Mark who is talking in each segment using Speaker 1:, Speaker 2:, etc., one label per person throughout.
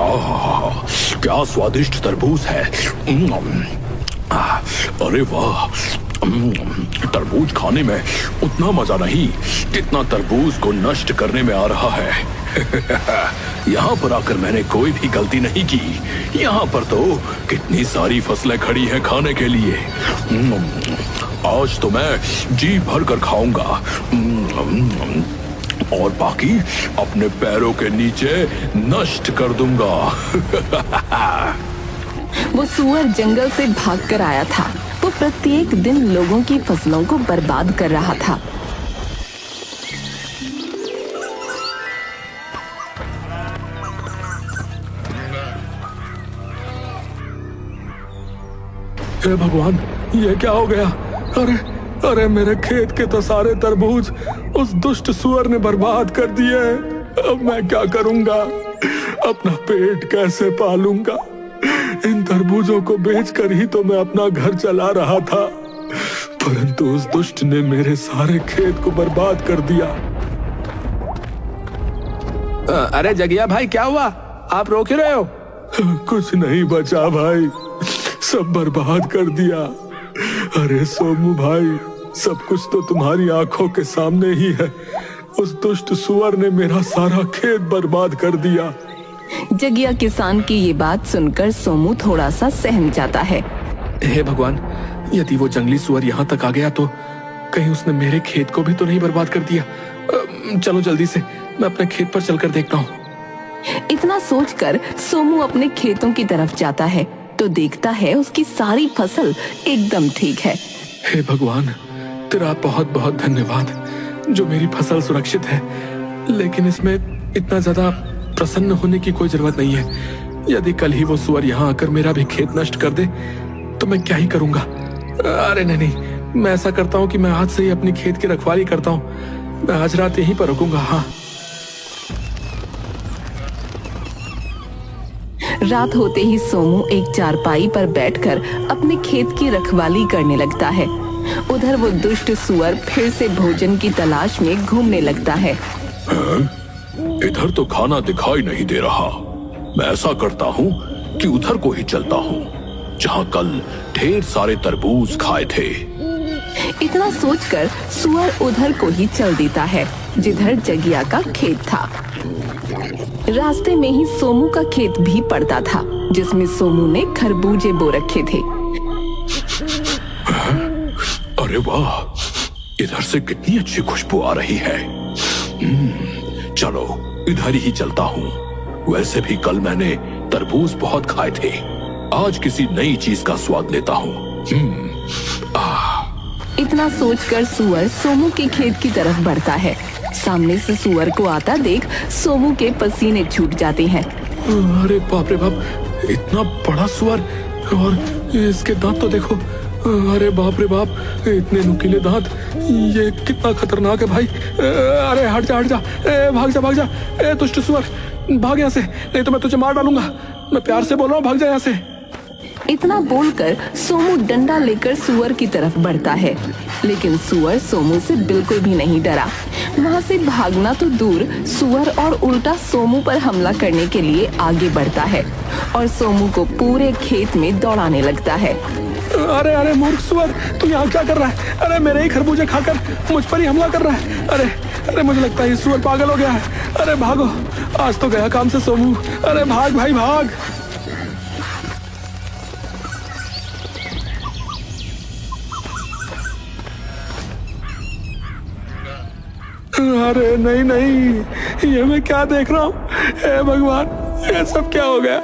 Speaker 1: आह, क्या स्वादिष्ट तरबूज है। अरे वाह, तरबूज खाने में उतना मजा नहीं जितना तरबूज को नष्ट करने में आ रहा है। यहाँ पर आकर मैंने कोई भी गलती नहीं की। यहाँ पर तो कितनी सारी फसलें खड़ी हैं खाने के लिए। आज तो मैं जी भर कर खाऊंगा और बाकी अपने पैरों के नीचे नष्ट कर दूंगा।
Speaker 2: वो सुअर जंगल से भागकर आया था। वो प्रत्येक दिन लोगों की फसलों को बर्बाद कर रहा था।
Speaker 1: हे भगवान, ये क्या हो गया? अरे मेरे खेत के तो सारे तरबूज उस दुष्ट सुअर ने बर्बाद कर दिए। अब मैं क्या करूंगा? अपना पेट कैसे पालूंगा? इन तरबूजों को बेचकर ही तो मैं अपना घर चला रहा था, परंतु उस दुष्ट ने मेरे सारे खेत को बर्बाद कर दिया।
Speaker 3: अरे जगिया भाई, क्या हुआ? आप रो क्यों रहे हो?
Speaker 1: कुछ नहीं बचा भाई, सब बर्बाद कर दिया। अरे सोमू भाई, सब कुछ तो तुम्हारी आंखों के सामने ही है। उस दुष्ट सुअर ने मेरा सारा खेत बर्बाद कर दिया।
Speaker 2: जगिया किसान की ये बात सुनकर सोमू थोड़ा सा सहम जाता है।
Speaker 3: हे भगवान, यदि वो जंगली सुअर यहाँ तक आ गया तो कहीं उसने मेरे खेत को भी तो नहीं बर्बाद कर दिया। चलो जल्दी से मैं अपने खेत पर चलकर देखता हूँ।
Speaker 2: इतना सोचकर सोमू अपने खेतों की तरफ जाता है तो देखता है उसकी सारी फसल एकदम ठीक है।
Speaker 3: हे भगवान, तेरा बहुत बहुत धन्यवाद जो मेरी फसल सुरक्षित है। लेकिन इसमें इतना ज्यादा प्रसन्न होने की कोई जरूरत नहीं है। यदि कल ही वो सुअर यहाँ आकर मेरा भी खेत नष्ट कर दे तो मैं क्या ही करूंगा। अरे नहीं, मैं ऐसा करता हूँ कि मैं आज से ही अपनी खेत की रखवाली करता हूँ। मैं आज रात यहीं पर रुकूंगा। हाँ।
Speaker 2: रात होते ही सोमू एक चारपाई पर बैठकर अपने खेत की रखवाली करने लगता है। उधर वो दुष्ट सुअर फिर से भोजन की तलाश में घूमने लगता है।
Speaker 1: इधर तो खाना दिखाई नहीं दे रहा। मैं ऐसा करता हूँ कि उधर को ही चलता हूँ जहाँ कल ढेर सारे तरबूज खाए थे।
Speaker 2: इतना सोचकर सुअर उधर को ही चल देता है जिधर जगिया का खेत था। रास्ते में ही सोमू का खेत भी पड़ता था जिसमें सोमू ने खरबूजे बो रखे थे।
Speaker 1: अरे वाह, इधर से कितनी अच्छी खुशबू आ रही है। चलो इधर ही चलता हूँ। वैसे भी कल मैंने तरबूज बहुत खाए थे, आज किसी नई चीज का स्वाद लेता हूँ।
Speaker 2: इतना सोचकर सुअर सोमू के खेत की तरफ बढ़ता है। सामने से सुअर को आता देख सोमू के पसीने छूट जाते हैं।
Speaker 3: अरे बाप रे बाप, इतना बड़ा सुअर, और इसके दांत तो देखो। अरे बाप रे बाप, इतने नुकीले दांत, ये कितना खतरनाक है भाई। अरे हट जा हट जा, भाग जा, दुष्ट सुअर, भाग यहाँ से, नहीं तो मैं तुझे मार डालूंगा। मैं प्यार से बोल रहा हूँ, भाग जा यहाँ से।
Speaker 2: इतना बोलकर सोमू डंडा लेकर सुअर की तरफ बढ़ता है, लेकिन सुअर सोमू से बिल्कुल भी नहीं डरा। वहाँ से भागना तो दूर, सुअर और उल्टा सोमू पर हमला करने के लिए आगे बढ़ता है और सोमू को पूरे खेत में दौड़ाने लगता है।
Speaker 3: अरे मूर्ख सुअर, तू यहाँ क्या कर रहा है? अरे मेरे ही खरबूजे खाकर मुझ पर ही हमला कर रहा है। अरे मुझे लगता है ये सुअर पागल हो गया है। अरे भागो, आज तो गया काम से सोमू। अरे भाग भाई भाग। अरे नहीं, ये मैं क्या देख रहा हूँ? हे भगवान, ये सब क्या हो गया?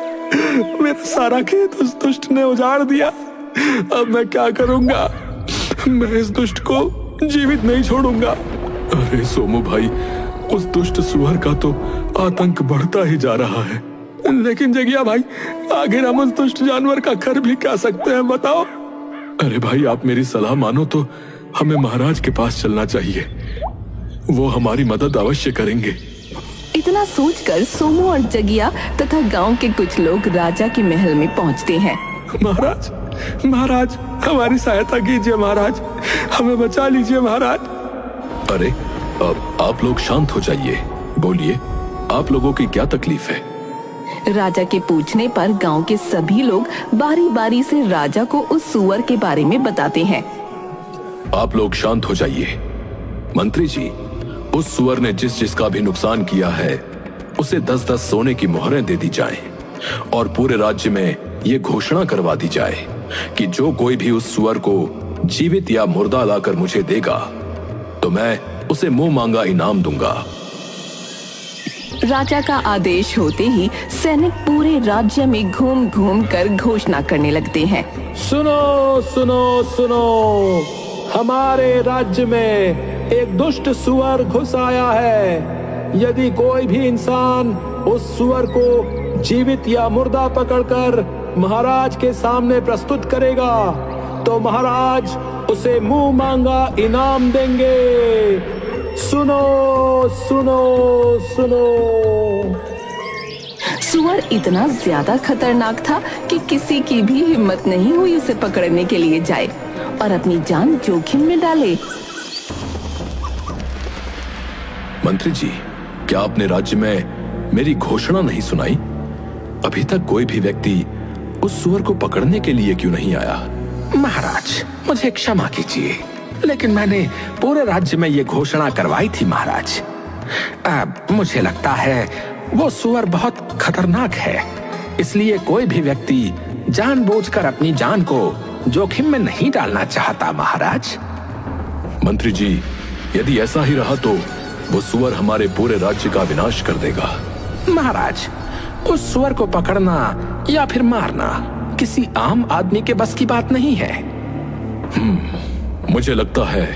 Speaker 3: मेरा सारा खेत उस दुष्ट ने उजाड़ दिया। अब मैं क्या करूंगा? मैं इस दुष्ट को जीवित नहीं छोड़ूंगा।
Speaker 1: अरे सोमू भाई, उस दुष्ट सुअर का तो आतंक बढ़ता ही जा रहा है।
Speaker 3: लेकिन जगिया भाई, आखिर हम उस दुष्ट जानवर का कर भी क्या सकते हैं, बताओ?
Speaker 1: अरे भाई, आप मेरी सलाह मानो तो हमें महाराज के पास चलना चाहिए। वो हमारी मदद अवश्य करेंगे।
Speaker 2: इतना सोचकर सोमू और जगिया तथा गांव के कुछ लोग राजा के महल में पहुंचते हैं।
Speaker 3: महाराज, हमारी सहायता कीजिए महाराज, हमें बचा लीजिए महाराज।
Speaker 1: अरे अब आप लोग शांत हो जाइए। बोलिए, आप लोगों की क्या तकलीफ है?
Speaker 2: राजा के पूछने पर गांव के सभी लोग बारी बारी से राजा को उस सुअर के बारे में बताते हैं।
Speaker 3: आप लोग शांत हो जाइए। मंत्री जी, उस सुअर ने जिसका भी नुकसान किया है उसे 10-10 सोने की मोहरें दे दी जाएं और पूरे राज्य में ये घोषणा करवा दी जाए कि जो कोई भी उस सुअर को जीवित या मुर्दा लाकर मुझे देगा तो मैं उसे मुंह मांगा इनाम दूंगा।
Speaker 2: राजा का आदेश होते ही सैनिक पूरे राज्य में घूम घूम कर घोषणा करने लगते हैं।
Speaker 1: सुनो सुनो सुनो, हमारे राज्य में एक दुष्ट सुअर घुस आया है। यदि कोई भी इंसान उस सुअर को जीवित या मुर्दा पकड़कर महाराज के सामने प्रस्तुत करेगा तो महाराज उसे मुंह मांगा इनाम देंगे। सुनो सुनो सुनो।
Speaker 2: सुअर इतना ज्यादा खतरनाक था कि किसी की भी हिम्मत नहीं हुई उसे पकड़ने के लिए जाए और अपनी जान जोखिम में डाले।
Speaker 3: मंत्री जी, क्या आपने राज्य में मेरी घोषणा नहीं सुनाई? अभी तक कोई भी व्यक्ति उस सुअर को पकड़ने के लिए क्यों नहीं आया?
Speaker 4: महाराज, मुझे क्षमा कीजिए, लेकिन मैंने पूरे राज्य में ये घोषणा करवाई थी महाराज। मुझे लगता है वो सुअर बहुत खतरनाक है, इसलिए कोई भी व्यक्ति जानबूझकर अपनी जान को जोखिम में नहीं डालना चाहता महाराज।
Speaker 3: मंत्री जी, यदि ऐसा ही रहा तो वो सुअर हमारे पूरे राज्य का विनाश कर देगा।
Speaker 4: महाराज, उस सुअर को पकड़ना या फिर मारना किसी आम आदमी के बस की बात नहीं है।
Speaker 3: मुझे लगता है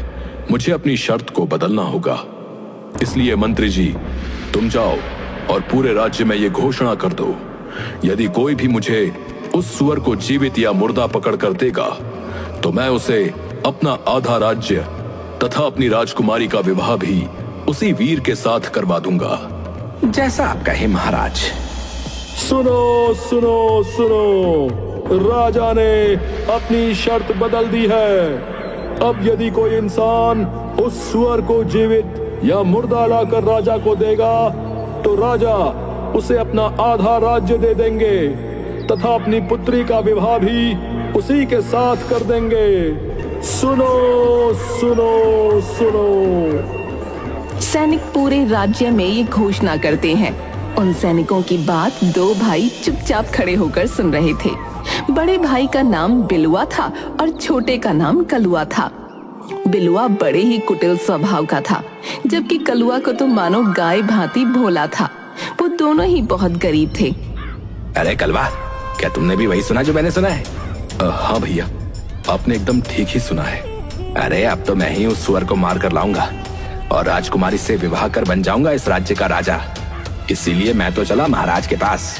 Speaker 3: मुझे अपनी शर्त को बदलना होगा। इसलिए मंत्री जी, तुम जाओ और पूरे राज्य में ये घोषणा कर दो, यदि कोई भी मुझे उस सुअर को जीवित या मुर्दा पकड़ कर देगा तो मैं उसे अपना आधा राज्य तथा अपनी राजकुमारी का विवाह भी उसी वीर के साथ करवा दूंगा।
Speaker 4: जैसा आप कहे महाराज।
Speaker 1: सुनो सुनो सुनो, राजा ने अपनी शर्त बदल दी है। अब यदि कोई इंसान उस सुअर को जीवित या मुर्दा लाकर राजा को देगा तो राजा उसे अपना आधा राज्य दे देंगे तथा अपनी पुत्री का विवाह भी उसी के साथ कर देंगे। सुनो सुनो सुनो।
Speaker 2: सैनिक पूरे राज्य में ये घोषणा करते हैं। उन सैनिकों की बात दो भाई चुपचाप खड़े होकर सुन रहे थे। बड़े भाई का नाम बिलुआ था और छोटे का नाम कलुआ था। बिलुआ बड़े ही कुटिल स्वभाव का था, जबकि कलुआ को तो मानो गाय भांति भोला था। वो दोनों ही बहुत गरीब थे।
Speaker 4: अरे कलवा, क्या तुमने भी वही सुना जो मैंने सुना है?
Speaker 3: हाँ भैया, आपने एकदम ठीक ही सुना है।
Speaker 4: अरे अब तो मैं ही उस सुअर को मार कर लाऊंगा और राजकुमारी से विवाह कर बन जाऊंगा इस राज्य का राजा। इसीलिए मैं तो चला महाराज के पास।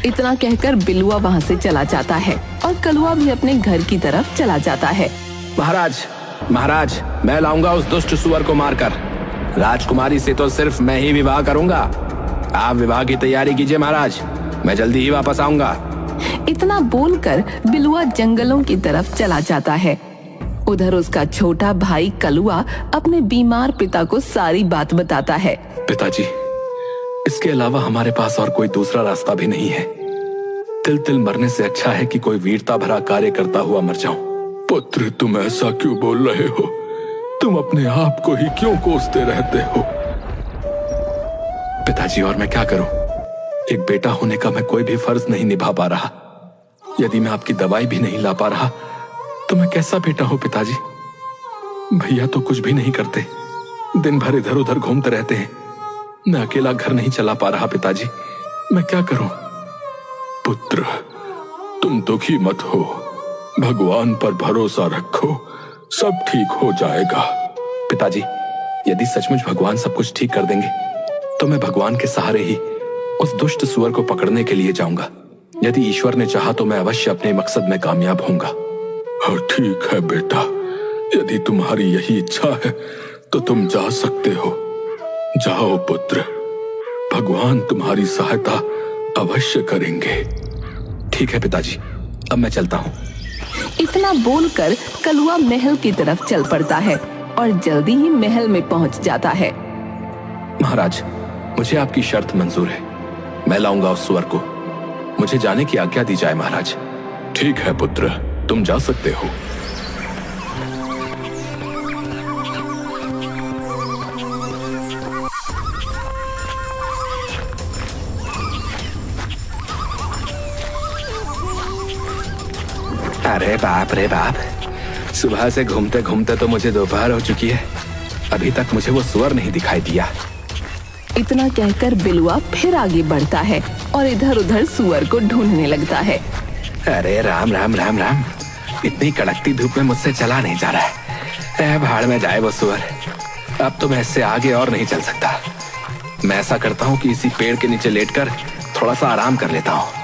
Speaker 2: इतना कहकर बिलुआ वहाँ से चला जाता है और कलुआ भी अपने घर की तरफ चला जाता है।
Speaker 4: महाराज, महाराज, मैं लाऊंगा उस दुष्ट सुअर को मारकर। राजकुमारी से तो सिर्फ मैं ही विवाह करूंगा। आप विवाह की तैयारी कीजिए महाराज, मैं जल्दी ही वापस आऊंगा।
Speaker 2: इतना बोलकर बिलुआ जंगलों की तरफ चला जाता है। उधर उसका छोटा भाई कलुआ अपने बीमार पिता को सारी बात बताता है।
Speaker 3: पिताजी, इसके अलावा हमारे पास और कोई दूसरा रास्ता भी नहीं है। तिल तिल मरने से अच्छा है कि कोई वीरता भरा कार्य करता हुआ मर जाऊं। पुत्र, तुम ऐसा क्यों बोल रहे हो? तुम अपने आप को ही क्यों कोसते रहते हो? पिताजी, और मैं क्या करूं? एक बेटा होने का मैं कोई भी फर्ज नहीं निभा पा रहा। यदि मैं आपकी दवाई भी नहीं ला पा रहा तो मैं कैसा बेटा हूं पिताजी? भैया तो कुछ भी नहीं करते, दिन भर इधर उधर घूमते रहते हैं। मैं अकेला घर नहीं चला पा रहा पिताजी, मैं क्या करूं? पुत्र, तुम दुखी मत हो, भगवान पर भरोसा रखो, सब ठीक हो जाएगा। पिताजी, यदि सचमुच भगवान सब कुछ ठीक कर देंगे तो मैं भगवान के सहारे ही उस दुष्ट सुअर को पकड़ने के लिए जाऊंगा। यदि ईश्वर ने चाहा तो मैं अवश्य अपने मकसद में कामयाब होऊंगा। हाँ ठीक है बेटा, यदि तुम्हारी यही इच्छा है तो तुम जा सकते हो। जाओ पुत्र, भगवान तुम्हारी सहायता अवश्य करेंगे। ठीक है पिताजी, अब मैं चलता हूँ।
Speaker 2: इतना बोलकर कलुआ महल की तरफ चल पड़ता है और जल्दी ही महल में पहुँच जाता है।
Speaker 3: महाराज, मुझे आपकी शर्त मंजूर है। मैं लाऊंगा उस सुअर को। मुझे जाने की आज्ञा दी जाए महाराज।
Speaker 1: ठीक है पुत्र, तुम जा सकते हो।
Speaker 3: अरे बाप रे बाप, सुबह से घूमते घूमते तो मुझे दोपहर हो चुकी है, अभी तक मुझे वो सुअर नहीं दिखाई दिया।
Speaker 2: इतना कहकर बिलुआ फिर आगे बढ़ता है और इधर उधर सुअर को ढूंढने लगता है।
Speaker 3: अरे राम राम राम राम, इतनी कड़कती धूप में मुझसे चला नहीं जा रहा है। भाड़ में जाए वो सुअर, अब तो मैं इससे आगे और नहीं चल सकता। मैं ऐसा करता हूँ कि इसी पेड़ के नीचे लेटकर थोड़ा सा आराम कर लेता हूँ।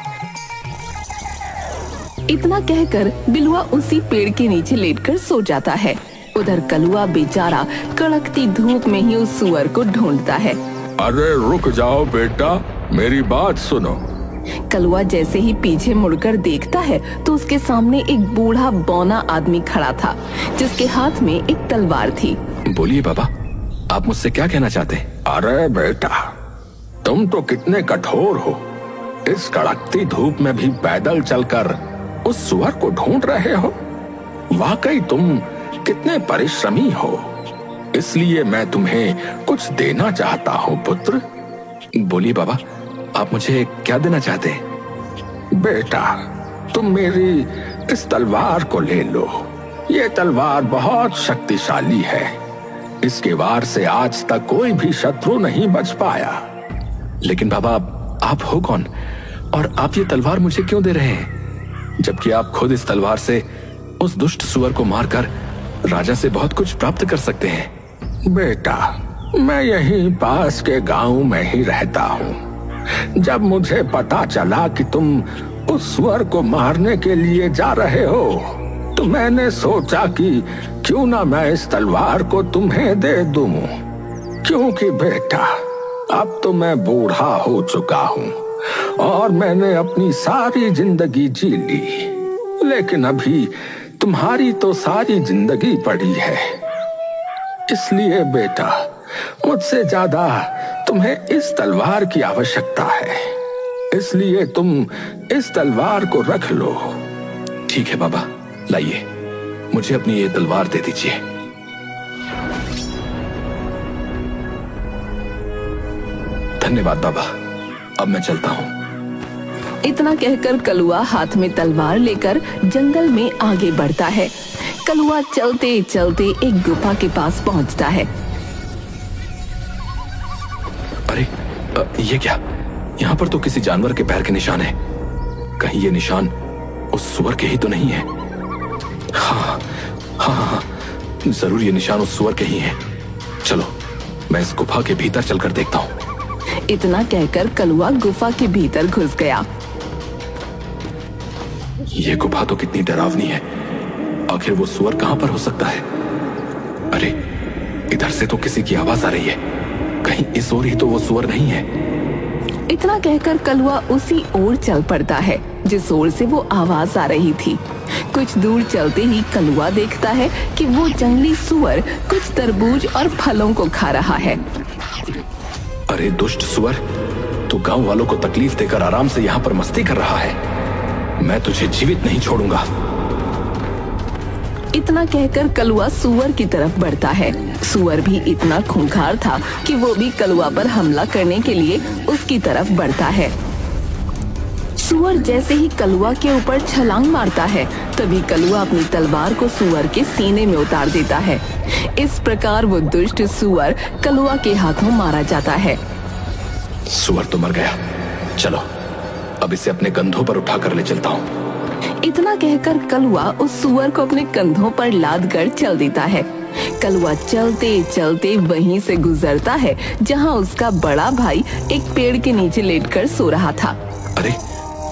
Speaker 2: इतना कहकर बिलुआ उसी पेड़ के नीचे लेटकर सो जाता है। उधर कलुआ बेचारा कड़कती धूप में ही उस सुअर को ढूंढता है।
Speaker 1: अरे रुक जाओ बेटा, मेरी बात सुनो।
Speaker 2: कलुआ जैसे ही पीछे मुड़कर देखता है तो उसके सामने एक बूढ़ा बौना आदमी खड़ा था, जिसके हाथ में एक तलवार थी।
Speaker 3: बोलिए बाबा, आप मुझसे क्या कहना चाहते?
Speaker 1: अरे बेटा, तुम तो कितने कठोर हो। इस कड़कती धूप में भी पैदल चलकर उस सुअर को ढूंढ रहे हो। वाकई तुम कितने परिश्रमी हो। इसलिए मैं तुम्हें कुछ देना चाहता हूँ पुत्र।
Speaker 3: बोलिए बाबा, आप मुझे क्या देना चाहते?
Speaker 1: बेटा, तुम मेरी इस तलवार को ले लो। ये तलवार बहुत शक्तिशाली है। इसके वार से आज तक कोई भी शत्रु नहीं बच पाया।
Speaker 3: लेकिन बाबा, आप हो कौन और आप ये तलवार मुझे क्यों दे रहे हैं, जबकि आप खुद इस तलवार से उस दुष्ट सुअर को मारकर राजा से बहुत कुछ प्राप्त कर सकते हैं?
Speaker 1: बेटा, मैं यहीं पास के गांव में ही रहता हूँ। जब मुझे पता चला कि तुम उस सुअर को मारने के लिए जा रहे हो, तो मैंने सोचा कि क्यों ना मैं इस तलवार को तुम्हें दे दूं। क्योंकि बेटा, अब तो मैं बूढ़ा हो चुका हूँ और मैंने अपनी सारी जिंदगी जी ली। लेकिन अभी तुम्हारी तो सारी जिंदगी पड़ी है। इसलिए बेटा, मुझसे ज्यादा तुम्हें इस तलवार की आवश्यकता है। इसलिए तुम इस तलवार को रख लो।
Speaker 3: ठीक है बाबा, लाइए, मुझे अपनी ये तलवार दे दीजिए। धन्यवाद बाबा, अब मैं चलता हूँ।
Speaker 2: इतना कहकर कलुआ हाथ में तलवार लेकर जंगल में आगे बढ़ता है। कलुआ चलते चलते एक गुफा के पास पहुंचता है।
Speaker 3: अरे ये क्या? यहाँ पर तो किसी जानवर के पैर के निशान है। कहीं ये निशान उस सुअर के ही तो नहीं है? हाँ हाँ हाँ, जरूर ये निशान उस सुअर के ही है। चलो, मैं इस गुफा के भीतर चलकर देखता हूँ।
Speaker 2: इतना कहकर कलुआ गुफा के भीतर घुस गया।
Speaker 3: ये गुफा तो कितनी डरावनी है। आखिर वो सुअर कहाँ पर हो सकता है? अरे, इधर से तो किसी की आवाज आ रही है। कहीं इस ओर ही तो वो सुअर नहीं है?
Speaker 2: इतना कहकर कलुआ उसी ओर चल पड़ता है जिस ओर से वो आवाज आ रही थी। कुछ दूर चलते ही कलुआ देखता है कि वो जंगली सुअर कुछ तरबूज और फलों को खा रहा है।
Speaker 3: अरे दुष्ट सुअर, तू गांव वालों को तकलीफ देकर आराम से यहाँ पर मस्ती कर रहा है। मैं तुझे जीवित नहीं छोड़ूंगा।
Speaker 2: इतना कहकर कलुआ सुअर की तरफ बढ़ता है। सुअर भी इतना खूंखार था कि वो भी कलुआ पर हमला करने के लिए उसकी तरफ बढ़ता है। सुअर जैसे ही कलुआ के ऊपर छलांग मारता है, तभी कलुआ अपनी तलवार को सुअर के सीने में उतार देता है। इस प्रकार वो दुष्ट सुअर कलुआ के हाथों मारा जाता है।
Speaker 3: सुअर तो मर गया। चलो, अब इसे अपने कंधों पर उठा कर ले चलता हूँ।
Speaker 2: इतना कहकर कलुआ उस सुअर को अपने कंधों पर लाद कर चल देता है। कलुआ चलते चलते वहीं से गुजरता है जहाँ उसका बड़ा भाई एक पेड़ के नीचे लेटकर सो रहा था।
Speaker 3: अरे,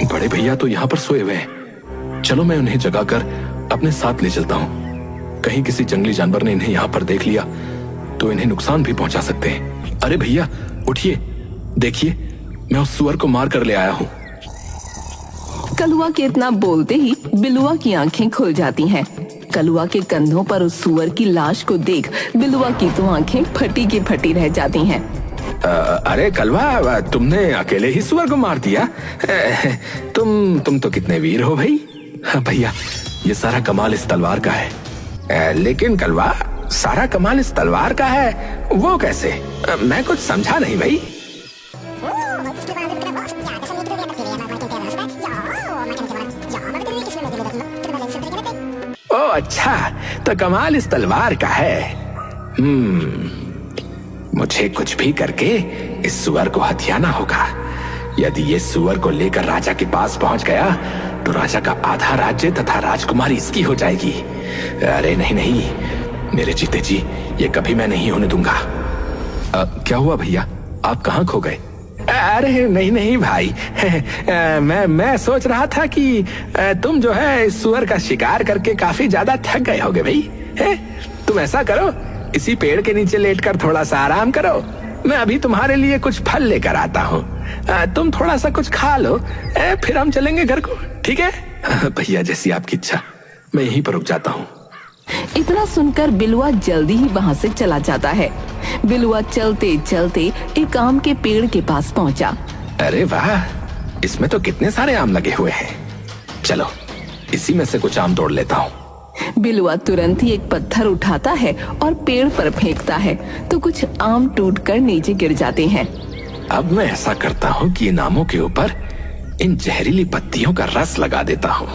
Speaker 3: बड़े भैया तो यहाँ पर सोए हुए हैं। चलो, मैं उन्हें जगाकर अपने साथ ले चलता हूँ। कहीं किसी जंगली जानवर ने इन्हें यहाँ पर देख लिया तो इन्हें नुकसान भी पहुंचा सकते हैं। अरे भैया, उठिए, देखिए, मैं उस सुअर को मार कर ले आया हूँ।
Speaker 2: कलुआ के इतना बोलते ही बिलुआ की आंखें खुल जाती हैं। कलुआ के कंधों पर उस सुअर की लाश को देख बिलुआ की तो आंखें फटी की फटी रह जाती हैं।
Speaker 4: अरे कलवा, तुमने अकेले ही सुअर को मार दिया? तुम तो कितने वीर हो भाई।
Speaker 3: हाँ भैया, ये सारा कमाल इस तलवार का है।
Speaker 4: लेकिन कलवा, सारा कमाल इस तलवार का है, वो कैसे? मैं कुछ समझा नहीं भाई। ओ अच्छा, तो कमाल इस तलवार का है। मुझे कुछ भी करके इस सुअर को हथियाना होगा। यदि ये सुअर को लेकर राजा के पास पहुंच गया तो राजा का आधा राज्य तथा राजकुमारी इसकी हो जाएगी। अरे नहीं नहीं, मेरे जीते जी ये कभी मैं नहीं होने दूंगा।
Speaker 3: क्या हुआ भैया, आप कहाँ खो गए?
Speaker 4: अरे नहीं नहीं भाई, मैं सोच रहा था कि तुम जो है इस सुअर का शिकार करके काफी ज्यादा थक गए होगे भाई। तुम ऐसा करो, इसी पेड़ के नीचे लेटकर थोड़ा सा आराम करो। मैं अभी तुम्हारे लिए कुछ फल लेकर आता हूँ, तुम थोड़ा सा कुछ खा लो, फिर हम चलेंगे घर को, ठीक है?
Speaker 3: भैया जैसी आपकी इच्छा, मैं यहीं पर रुक जाता हूँ।
Speaker 2: इतना सुनकर बिलुआ जल्दी ही वहाँ से चला जाता है। बिलुआ चलते चलते एक आम के पेड़ के पास पहुँचा।
Speaker 4: अरे वाह, इसमें तो कितने सारे आम लगे हुए हैं। चलो इसी में से कुछ आम तोड़ लेता हूँ।
Speaker 2: बिलुआ तुरंत ही एक पत्थर उठाता है और पेड़ पर फेंकता है तो कुछ आम टूटकर नीचे गिर जाते हैं।
Speaker 4: अब मैं ऐसा करता हूँ कि इन आमों के ऊपर इन जहरीली पत्तियों का रस लगा देता हूँ।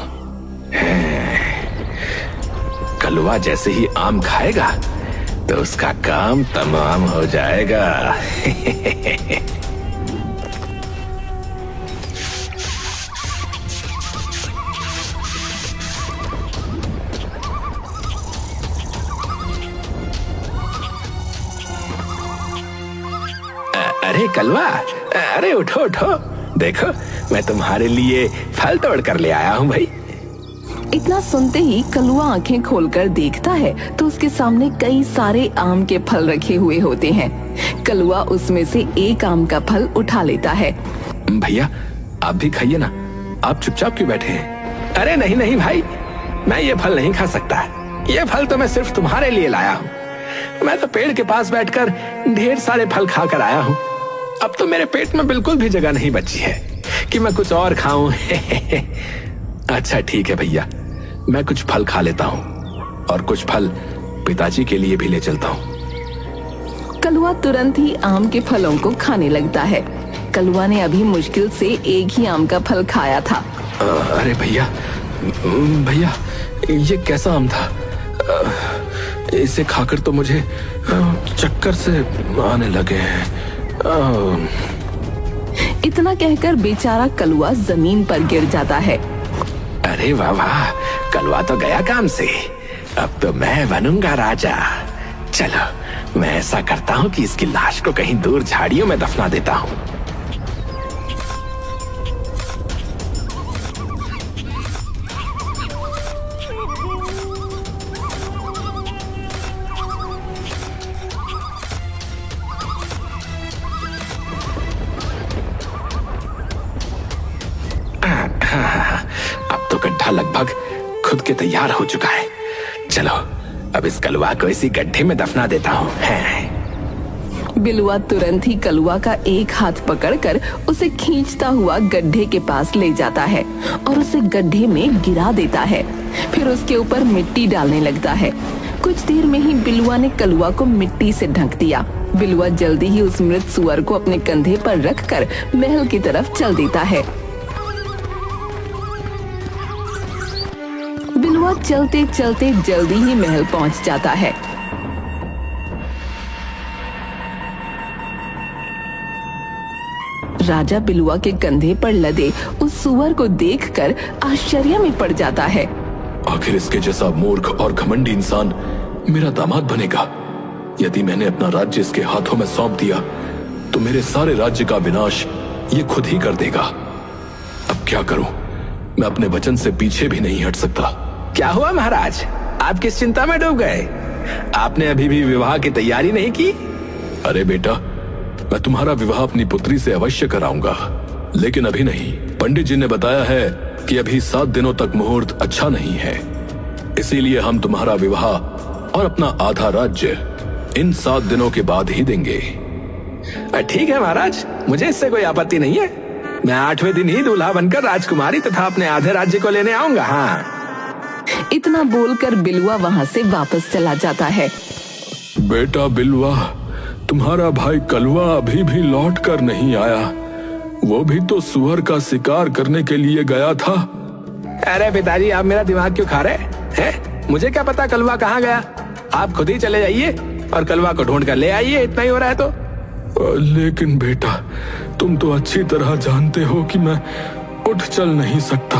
Speaker 4: कलवा जैसे ही आम खाएगा तो उसका काम तमाम हो जाएगा। अरे कलवा, अरे उठो उठो, देखो मैं तुम्हारे लिए फल तोड़ कर ले आया हूँ भाई।
Speaker 2: इतना सुनते ही कलुआ आंखें खोलकर देखता है तो उसके सामने कई सारे आम के फल रखे हुए होते हैं। कलुआ उसमें से एक आम का फल उठा लेता है।
Speaker 3: भैया आप भी खाइए ना, आप चुपचाप क्यों बैठे हैं?
Speaker 4: अरे नहीं नहीं भाई, मैं ये फल नहीं खा सकता। ये फल तो मैं सिर्फ तुम्हारे लिए लाया हूँ। मैं तो पेड़ के पास बैठकर ढेर सारे फल खा कर आया हूँ। अब तो मेरे पेट में बिल्कुल भी जगह नहीं बची है कि मैं कुछ और खाऊं।
Speaker 3: अच्छा ठीक है भैया, मैं कुछ फल खा लेता हूँ और कुछ फल पिताजी के लिए भी ले चलता हूँ।
Speaker 2: कलुआ तुरंत ही आम के फलों को खाने लगता है। कलुआ ने अभी मुश्किल से एक ही आम का फल खाया था।
Speaker 3: अरे भैया, भैया ये कैसा आम था? इसे खाकर तो मुझे चक्कर से आने लगे हैं।
Speaker 2: इतना कहकर बेचारा कलुआ जमीन पर गिर जाता है।
Speaker 4: अरे वाह वाह, कलवा तो गया काम से। अब तो मैं बनूंगा राजा। चलो मैं ऐसा करता हूँ कि इसकी लाश को कहीं दूर झाड़ियों में दफना देता हूँ। अब तो गड्ढा लगभग खुद के तैयार हो चुका है। चलो अब इस कलवा को इसी गड्ढे में दफना देता हूँ।
Speaker 2: बिलुआ तुरंत ही कलुआ का एक हाथ पकड़कर उसे खींचता हुआ गड्ढे के पास ले जाता है और उसे गड्ढे में गिरा देता है। फिर उसके ऊपर मिट्टी डालने लगता है। कुछ देर में ही बिलुआ ने कलुआ को मिट्टी से ढक दिया। बिलुआ जल्दी ही उस मृत सुअर को अपने कंधे पर रखकर महल की तरफ चल देता है। बिलुआ चलते चलते जल्दी ही महल पहुंच जाता है। राजा बिलुआ के कंधे पर लदे उस सुअर को देखकर आश्चर्य में पड़ जाता है।
Speaker 3: आखिर इसके जैसा मूर्ख और घमंडी इंसान मेरा दामाद बनेगा। यदि मैंने अपना राज्य इसके हाथों में सौंप दिया तो मेरे सारे राज्य का विनाश ये खुद ही कर देगा। अब क्या करूं? मैं अपने वचन से पीछे भी नहीं हट सकता।
Speaker 4: क्या हुआ महाराज, आप किस चिंता में डूब गए? आपने अभी भी विवाह की तैयारी नहीं की?
Speaker 3: अरे बेटा, मैं तुम्हारा विवाह अपनी पुत्री से अवश्य कराऊंगा, लेकिन अभी नहीं। पंडित जी ने बताया है कि अभी 7 दिनों तक मुहूर्त अच्छा नहीं है, इसीलिए हम तुम्हारा विवाह और अपना आधा राज्य इन 7 दिनों के बाद ही देंगे।
Speaker 4: ठीक है महाराज, मुझे इससे कोई आपत्ति नहीं है। मैं 8वें दिन ही दूल्हा बनकर राजकुमारी तथा अपने आधे राज्य को लेने आऊंगा। हाँ।
Speaker 2: इतना बोलकर बिलुआ वहाँ से वापस चला जाता है।
Speaker 1: बेटा बिलवा, तुम्हारा भाई कलवा अभी भी लौट कर नहीं आया। वो भी तो सुअर का शिकार करने के लिए गया था।
Speaker 4: अरे पिताजी, आप मेरा दिमाग क्यों खा रहे हैं? मुझे क्या पता कलवा कहाँ गया। आप खुद ही चले जाइए और कलवा को ढूंढ कर ले आइए, इतना ही हो रहा है तो।
Speaker 1: लेकिन बेटा, तुम तो अच्छी तरह जानते हो कि मैं उठ चल नहीं सकता।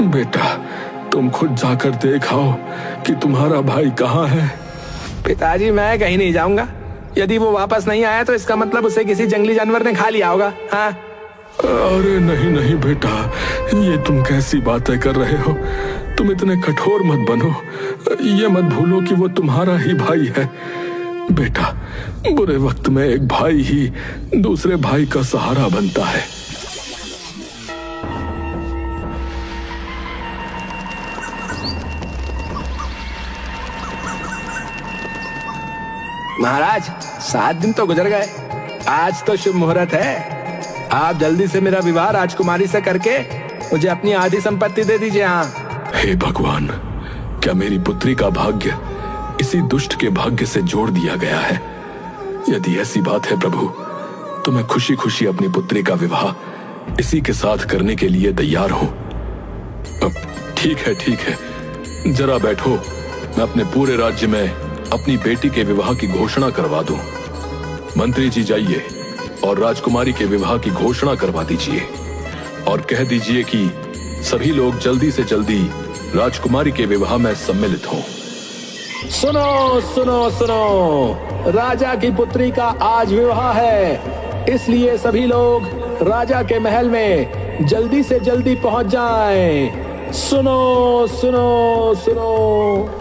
Speaker 1: बेटा, तुम खुद जाकर देखाओ कि तुम्हारा भाई कहाँ है।
Speaker 4: पिताजी, मैं कहीं नहीं जाऊंगा। यदि वो वापस नहीं आया तो इसका मतलब उसे किसी जंगली जानवर ने खा लिया होगा। हाँ।
Speaker 1: अरे नहीं नहीं बेटा, ये तुम कैसी बातें कर रहे हो। तुम इतने कठोर मत बनो। ये मत भूलो कि वो तुम्हारा ही भाई है। बेटा, बुरे वक्त में एक भाई ही दूसरे भाई का सहारा बनता है।
Speaker 4: महाराज, 7 दिन तो गुजर गए। आज तो शुभ मुहूर्त है। आप जल्दी से मेरा विवाह राजकुमारी से करके मुझे अपनी आधी संपत्ति दे दीजिए। हाँ।
Speaker 1: हे भगवान, क्या मेरी पुत्री का भाग्य इसी दुष्ट के भाग्य से जोड़ दिया गया है? यदि ऐसी बात है प्रभु, तो मैं खुशी खुशी अपनी पुत्री का विवाह इसी के साथ करने के लिए तैयार हूं। अब ठीक है, जरा बैठो। मैं अपने पूरे राज्य में अपनी बेटी के विवाह की घोषणा करवा दूं। मंत्री जी, जाइए और राजकुमारी के विवाह की घोषणा करवा दीजिए और कह दीजिए कि सभी लोग जल्दी से जल्दी राजकुमारी के विवाह में सम्मिलित हों।
Speaker 4: सुनो सुनो सुनो, राजा की पुत्री का आज विवाह है, इसलिए सभी लोग राजा के महल में जल्दी से जल्दी पहुंच जाएं। सुनो सुनो सुनो।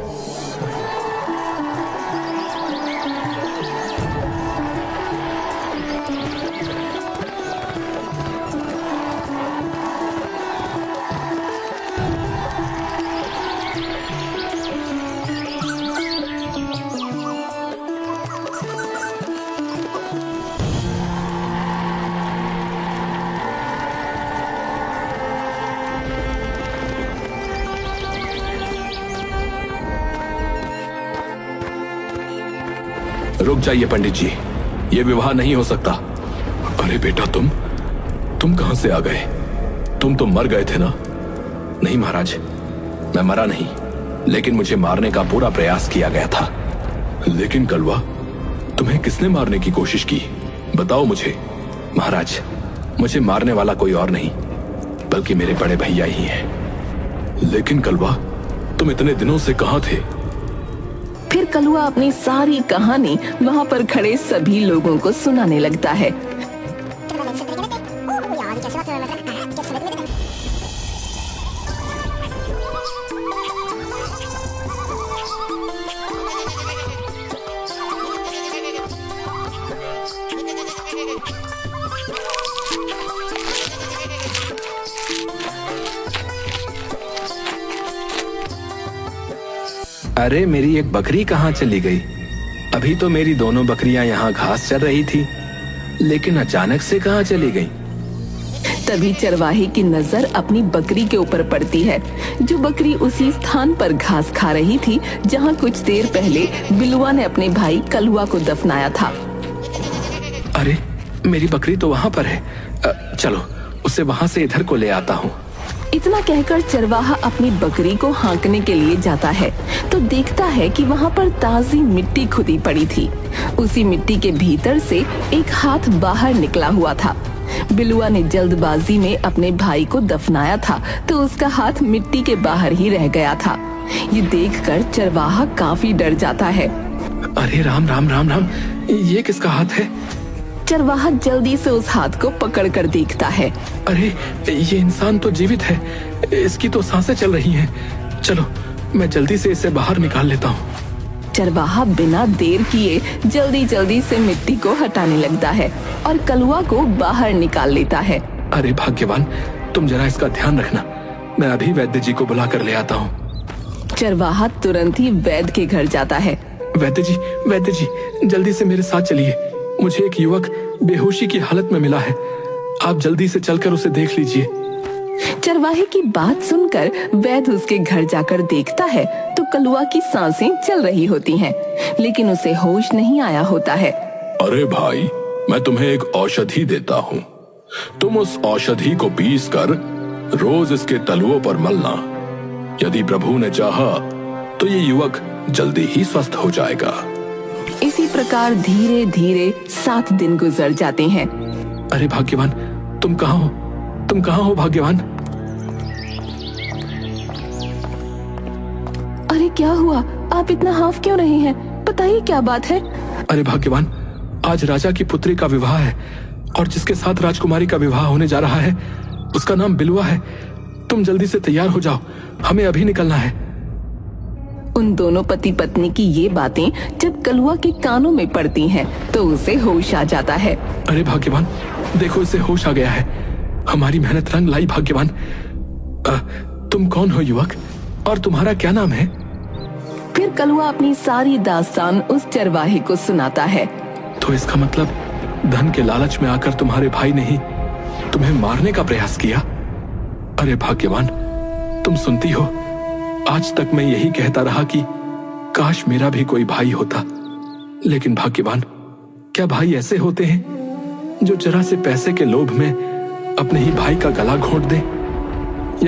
Speaker 1: रुक जाइए पंडित जी, ये विवाह नहीं हो सकता। अरे बेटा, तुम कहां से आ गए? तुम तो मर गए थे ना?
Speaker 4: नहीं महाराज, मैं मरा नहीं, लेकिन मुझे मारने का पूरा प्रयास किया गया था।
Speaker 1: लेकिन कलवा, तुम्हें किसने मारने की कोशिश की? बताओ मुझे।
Speaker 4: महाराज, मुझे मारने वाला कोई और नहीं बल्कि मेरे बड़े भैया ही हैं।
Speaker 1: लेकिन कलवा, तुम इतने दिनों से कहां थे?
Speaker 2: फिर कलुआ अपनी सारी कहानी वहाँ पर खड़े सभी लोगों को सुनाने लगता है।
Speaker 4: अरे, मेरी एक बकरी कहाँ चली गई? अभी तो मेरी दोनों बकरियां यहाँ घास चर रही थी, लेकिन अचानक से कहाँ चली गई?
Speaker 2: तभी चरवाहे की नजर अपनी बकरी के ऊपर पड़ती है, जो बकरी उसी स्थान पर घास खा रही थी जहाँ कुछ देर पहले बिलुआ ने अपने भाई कलुआ को दफनाया था।
Speaker 4: अरे, मेरी बकरी तो वहाँ पर है। चलो, उसे वहाँ से इधर को ले आता हूँ।
Speaker 2: इतना कहकर चरवाहा अपनी बकरी को हाँकने के लिए जाता है तो देखता है कि वहाँ पर ताजी मिट्टी खुदी पड़ी थी। उसी मिट्टी के भीतर से एक हाथ बाहर निकला हुआ था। बिलुआ ने जल्दबाजी में अपने भाई को दफनाया था तो उसका हाथ मिट्टी के बाहर ही रह गया था। ये देखकर चरवाहा काफी डर जाता है।
Speaker 4: अरे राम राम राम राम, ये किसका हाथ है?
Speaker 2: चरवाहा जल्दी से उस हाथ को पकड़कर देखता है।
Speaker 4: अरे, ये इंसान तो जीवित है, इसकी तो सांसें चल रही हैं। चलो, मैं जल्दी से इसे बाहर निकाल लेता हूँ।
Speaker 2: चरवाहा बिना देर किए जल्दी से मिट्टी को हटाने लगता है और कलुआ को बाहर निकाल लेता है।
Speaker 4: अरे भाग्यवान, तुम जरा इसका ध्यान रखना, मैं अभी वैद्य जी को बुला कर ले आता हूँ।
Speaker 2: चरवाहा तुरंत ही वैद्य के घर जाता है।
Speaker 4: वैद्य जी, जल्दी से मेरे साथ चलिए।
Speaker 3: मुझे एक युवक बेहोशी की हालत में मिला है। आप जल्दी से चलकर उसे देख लीजिए।
Speaker 2: चरवाहे की बात सुनकर वैद्य उसके घर जाकर देखता है तो कलुआ की सांसें चल रही होती हैं, लेकिन उसे होश नहीं आया होता है।
Speaker 1: अरे भाई, मैं तुम्हें एक औषधि देता हूँ। तुम उस औषधि को पीस कर रोज इसके तलुओं पर मलना। यदि प्रभु ने चाहा तो ये युवक जल्दी ही स्वस्थ हो जाएगा।
Speaker 2: इसी प्रकार धीरे धीरे 7 दिन गुजर जाते हैं।
Speaker 3: अरे भाग्यवान, तुम कहाँ हो? तुम कहाँ हो भाग्यवान?
Speaker 2: अरे क्या हुआ? आप इतना हाफ क्यों रहे हैं? बताइए क्या बात है?
Speaker 3: अरे भाग्यवान, आज राजा की पुत्री का विवाह है और जिसके साथ राजकुमारी का विवाह होने जा रहा है उसका नाम बिलुआ है। तुम जल्दी से तैयार हो जाओ, हमें अभी निकलना है।
Speaker 2: उन दोनों पति पत्नी की ये बातें जब कलुआ के कानों में पड़ती हैं, तो उसे होश आ जाता है।
Speaker 3: अरे भाग्यवान, देखो इसे होश आ गया है। हमारी मेहनत रंग लाई भाग्यवान। तुम कौन हो युवक, और तुम्हारा क्या नाम है?
Speaker 2: फिर कलुआ अपनी सारी दास्तान उस चरवाहे को सुनाता है।
Speaker 3: तो इसका मतलब धन के लालच में आकर तुम्हारे भाई ने ही तुम्हें मारने का प्रयास किया। अरे भाग्यवान, तुम सुनती हो, आज तक मैं यही कहता रहा कि काश मेरा भी कोई भाई होता। लेकिन भाग्यवान, क्या भाई ऐसे होते हैं जो जरा से पैसे के लोभ में अपने ही भाई का गला घोंट दे?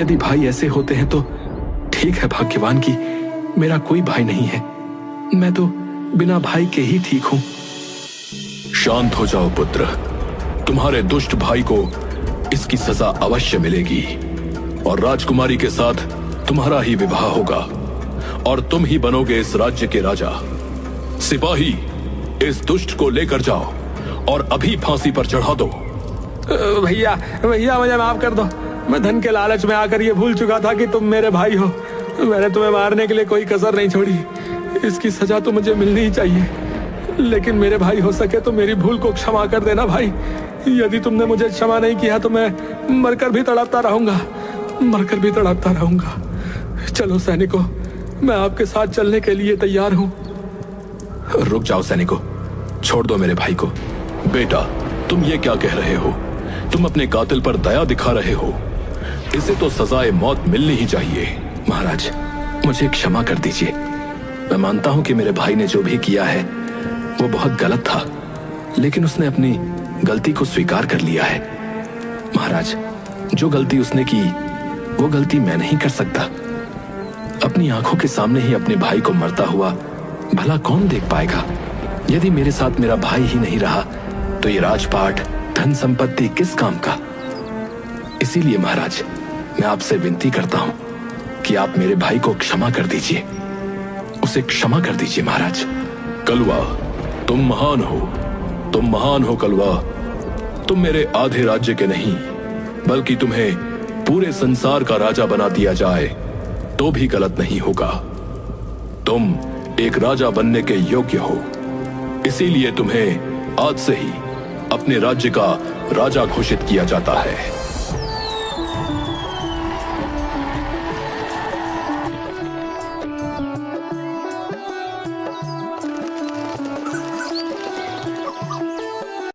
Speaker 3: यदि भाई ऐसे होते हैं तो ठीक है भाग्यवान की मेरा कोई भाई नहीं है। मैं तो बिना भाई के ही ठीक हूं।
Speaker 1: शांत हो जाओ पुत्र, तुम्हारे दुष्ट भाई को इसकी सजा अवश्य मिलेगी और राजकुमारी के साथ तुम्हारा ही विवाह होगा और तुम ही बनोगे इस राज्य के राजा। सिपाही, इस दुष्ट को लेकर जाओ और अभी फांसी पर चढ़ा दो।
Speaker 3: भैया भैया, मुझे माफ कर दो। मैं धन के लालच में आकर ये भूल चुका था कि तुम मेरे भाई हो। मैंने तुम्हें मारने के लिए कोई कसर नहीं छोड़ी। इसकी सजा तो मुझे मिलनी ही चाहिए, लेकिन मेरे भाई हो सके तो मेरी भूल को क्षमा कर देना भाई। यदि तुमने मुझे क्षमा नहीं किया तो मैं मरकर भी तड़पता रहूंगा, मरकर भी तड़पता रहूंगा। चलो सैनिकों, मैं आपके साथ चलने के लिए तैयार हूं।
Speaker 1: रुक जाओ सैनिकों, छोड़ दो मेरे भाई को। बेटा, तुम ये क्या कह रहे हो? तुम अपने कातिल पर दया दिखा रहे हो। इसे तो सजाए मौत मिलनी ही चाहिए।
Speaker 3: महाराज, मुझे क्षमा कर दीजिए। मैं मानता हूं कि मेरे भाई ने जो भी किया है वो बहुत गलत था, लेकिन उसने अपनी गलती को स्वीकार कर लिया है। महाराज, जो गलती उसने की वो गलती मैं नहीं कर सकता। अपनी आंखों के सामने ही अपने भाई को मरता हुआ भला कौन देख पाएगा? यदि मेरे साथ मेरा भाई ही नहीं रहा तो ये राजपाट, धन संपत्ति किस काम का? इसीलिए महाराज, मैं आपसे विनती करता हूं कि आप मेरे भाई को क्षमा कर दीजिए। उसे क्षमा कर दीजिए महाराज।
Speaker 1: कलुआ, तुम महान हो, तुम महान हो कलुआ। तुम मेरे आधे राज्य के नहीं, बल्कि तुम्हें पूरे संसार का राजा बना दिया जाए तो भी गलत नहीं होगा। तुम एक राजा बनने के योग्य हो, इसीलिए तुम्हें आज से ही अपने राज्य का राजा घोषित किया जाता है।